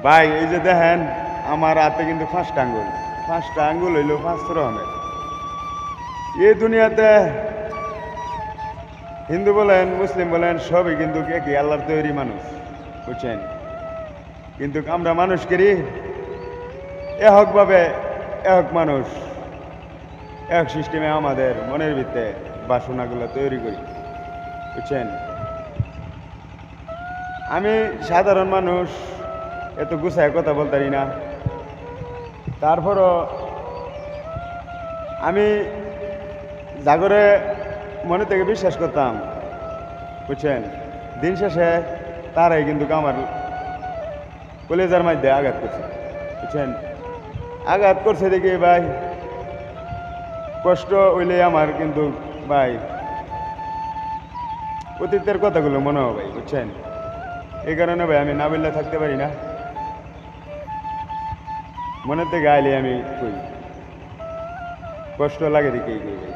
ভাই এই যে দেখেন আমার হাতে কিন্তু 5টা আঙ্গুল হইল 5 রকমের। এই দুনিয়াতে হিন্দু বলেন মুসলিম বলেন সবই কিন্তু একই আল্লাহর তৈরি মানুষ, বুঝছেন? কিন্তু আমরা মানুষকেরই এককভাবে এক মানুষ এক সিস্টেমে আমাদের মনের ভিতরে বাসনাগুলো তৈরি করি, বুঝছেন? আমি সাধারণ মানুষ, এত গুছায় কথা বলতে পারি না, তারপরও আমি জাগরে মনে থেকে বিশ্বাস করতাম, বুঝছেন? দিন শেষে তারাই কিন্তু আমার কলেজার মধ্যে আঘাত করছে, বুঝছেন? আঘাত করছে দেখি ভাই কষ্ট হইলে আমার কিন্তু ভাই অতীতের কথাগুলো মনে হয় ভাই, বুঝছেন? এই কারণে ভাই আমি না বললে থাকতে পারি না, মনের থেকে আইলে আমি কই কষ্ট লাগে দেখেই কই ভাই।